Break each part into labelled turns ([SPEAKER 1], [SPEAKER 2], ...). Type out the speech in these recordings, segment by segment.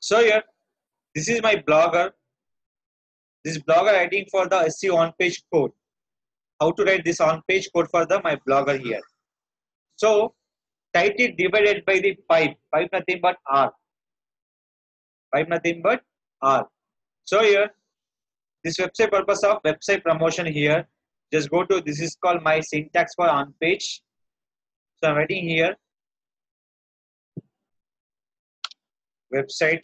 [SPEAKER 1] So here, this is my blogger. This blogger writing for the SEO on page code. How to write this on page code for the my blogger here. So title divided by the pipe. Pipe nothing but R. Pipe nothing but R. So here, this website purpose of website promotion here. Just go to, this is called my syntax for on page. So I'm writing here website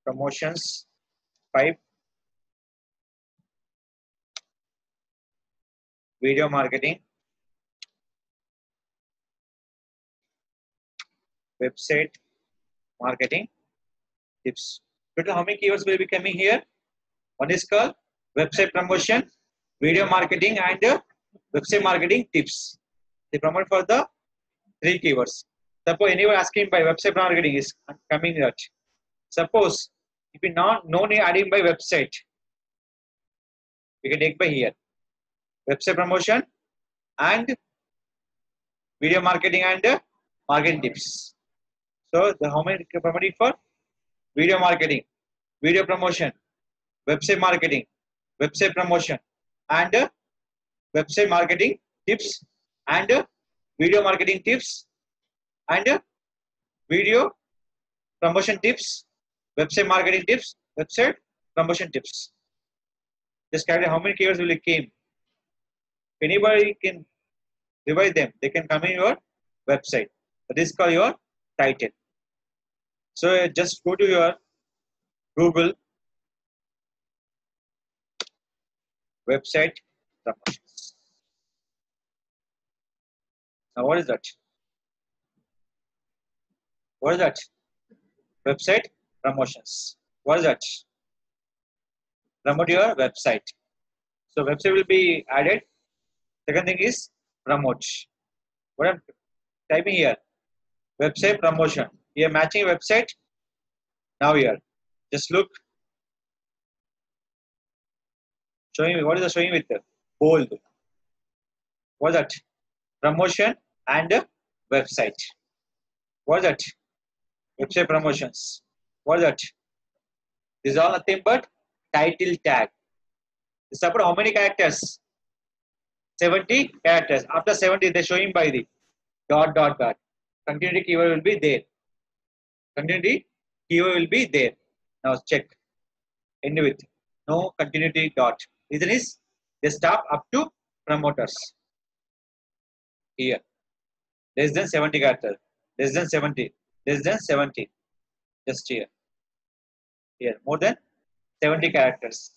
[SPEAKER 1] promotions pipe video marketing website marketing tips. Total how many keywords will be coming here? One is called website promotion, video marketing, and website marketing tips. They promote for the 3 keywords. Suppose anyone asking by website marketing is coming that. Suppose if you not no need adding by website, we can take by here website promotion and video marketing and marketing tips. So the how many promoting for video marketing, video promotion, website marketing, website promotion, and website marketing tips, and video marketing tips, and video promotion tips, website marketing tips, website promotion tips. Just calculate how many keywords will it came. If anybody can divide them, they can come in your website. That is called your title. So just go to your Google website promotions. Now what is that? What is that? Website promotions. What is that? Promote your website. So website will be added. Second thing is promote. What I'm typing here, website promotion. Here matching website. Now here, just look. Showing me what is the showing with the bold. What is that? Promotion and website. What is that? Website promotions. What is that? This is all nothing but title tag. This is about how many characters? 70 characters. After 70, they're showing by the dot dot dot. Continuity keyword will be there. Continuity keyword will be there. Now check. End with no continuity dot. Reason is they stop up to promoters. Here. Less than 70 characters. Less than 70. Less than 70. Just here. Here. More than 70 characters.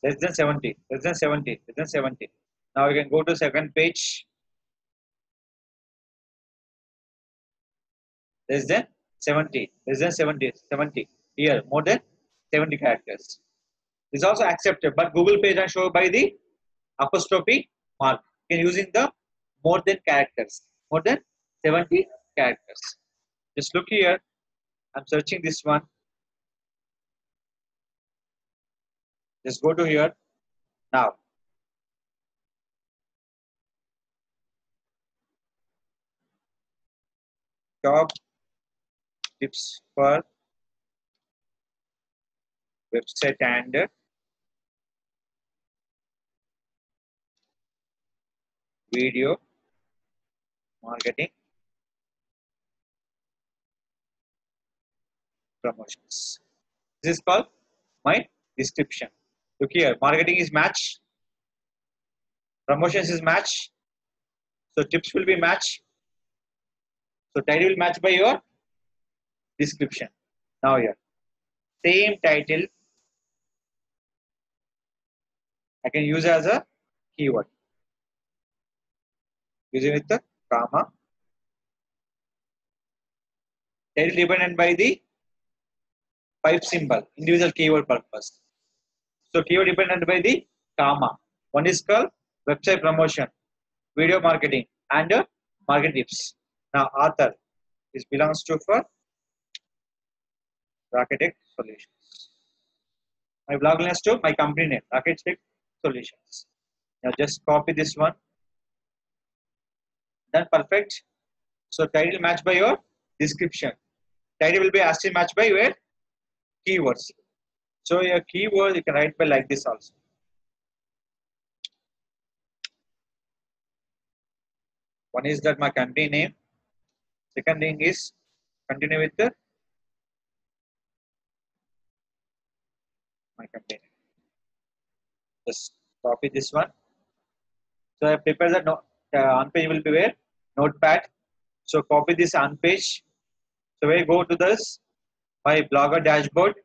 [SPEAKER 1] Less than 70. Less than 70. Less than 70. Now we can go to second page. Less than 70. Less than 70. 70. Here. More than 70 characters. This is also accepted, but Google page and show by the apostrophe mark. You can using the more than characters. More than 70 characters. Just look here. I'm searching this one. Just go to here. Now. Top tips for website and video marketing promotions. This is called my description. Look here, marketing is match, promotions is match, so tips will be match, so title will match by your description. Now here, same title I can use as a keyword, using with the comma. Title dependent by the pipe symbol, individual keyword purpose. So keyword dependent by the comma. One is called website promotion, video marketing, and market tips. Now author, this belongs to for Rakesh Tech Solutions. My blog links to my company name, Rakesh Tech Solutions. Now just copy this one. Done, perfect. So title match by your description. Title will be as matched by your keywords. So your keyword you can write by like this also. One is that my company name. Second thing is continue with my company name. Just copy this one. So I prepare the on page will be where notepad. So copy this on page. So we go to this my blogger dashboard.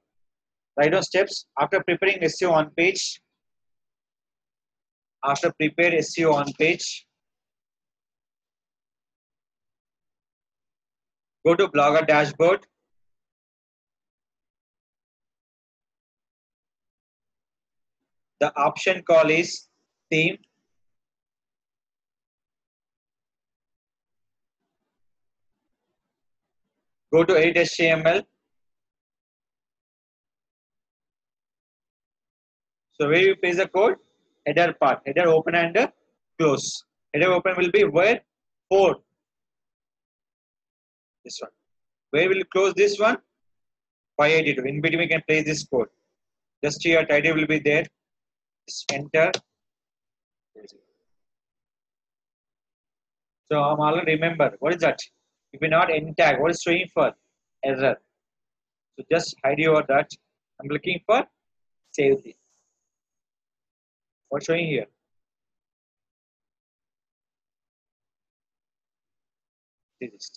[SPEAKER 1] Write down steps after preparing SEO on page. After prepare SEO on page, go to blogger dashboard. The option call is theme. Go to edit HTML. So where you paste the code, header part, header open and close. Header open will be where 4. This one. Where will you close this one? 582. In between we can place this code. Just here title will be there. Just enter. So I'm already remember. What is that? If you not end tag, what is showing for? Error. So just hide over that. I'm looking for save this. What's showing here? This.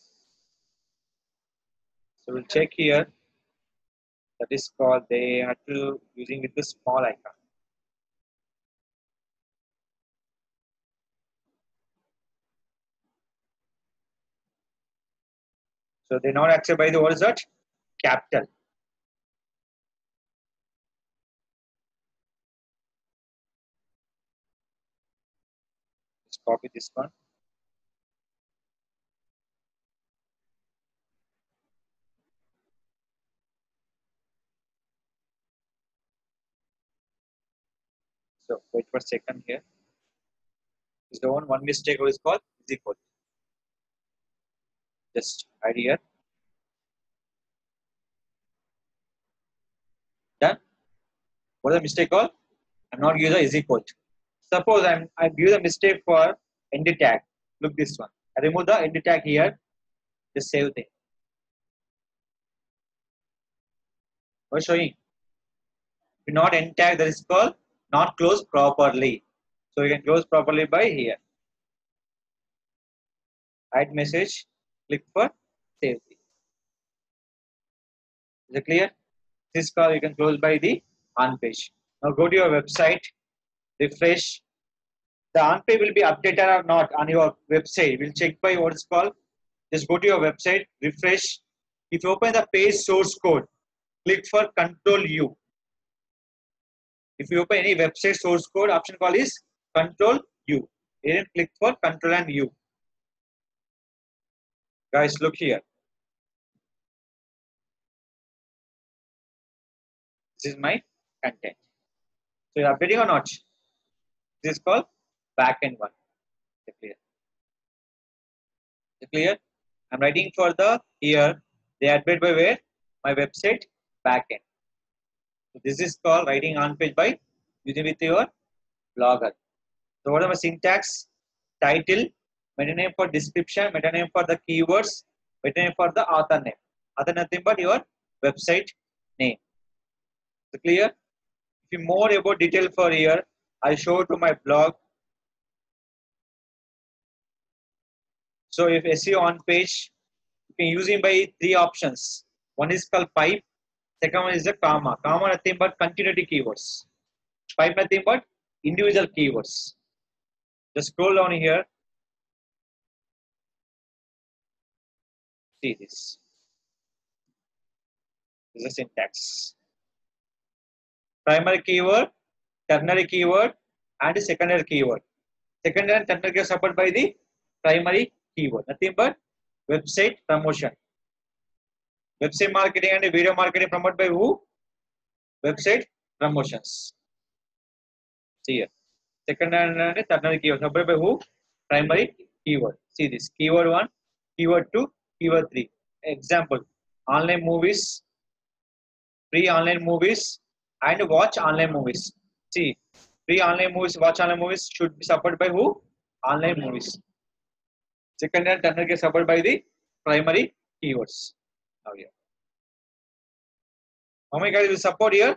[SPEAKER 1] So we'll check here. That is called they have to using with the small icon. So they're not accepted by the what is that? Capital. Let's copy this one. So wait for a second here. Is the one mistake what is called is equal. Just hide here. Done. What is the mistake called? I'm not using is equal. Suppose I give the mistake for end tag. Look this one. I remove the end tag here. Just save thing. What's showing? If not end tag, that is called not closed properly. So you can close properly by here. Add message. Click for save. Is it clear? This call you can close by the on page. Now go to your website. Refresh. The on page will be updated or not on your website. We'll check by what is called. Just go to your website. Refresh. If you open the page source code, click for Control U. If you open any website source code, option call is Control U. Here click for Control and U. Guys, look here. This is my content. So you're updating or not? This is called backend one. Is clear? Is clear? I'm writing for the here. They update by where? My website backend. So this is called writing on page by using with your blogger. So what are my syntax? Title, meta name for description, meta name for the keywords, meta name for the author name. Author nothing but your website name. Is it clear? If you more about detail for here, I show to my blog. So if SEO on page, you can use it by 3 options. One is called pipe. Second one is the comma. Comma nothing but continuity keywords. Pipe nothing but individual keywords. Just scroll down here. See this. This is syntax. Primary keyword, ternary keyword, and secondary keyword. Secondary and ternary keyword supported by the primary keyword. Nothing but website promotion. Website marketing and video marketing promoted by who? Website promotions. See here. Secondary and ternary keyword supported by who? Primary keyword. See this. Keyword 1, keyword 2, keyword 3. Example, online movies, free online movies, and watch online movies. See, free online movies, watch online movies should be supported by who? Online movies. Second and third get supported by the primary keywords. Now here. How many guys will support here?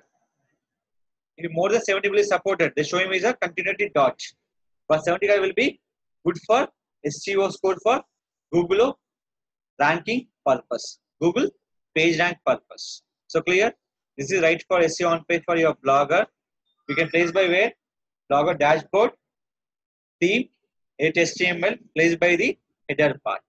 [SPEAKER 1] If more than 70 will be supported, they show him is a continuity dot. But 70 guys will be good for SEO score for Google ranking purpose. Google page rank purpose. So clear? This is right for SEO on page for your blogger. You can place by where? Blogger dashboard, theme, HTML, placed by the header part.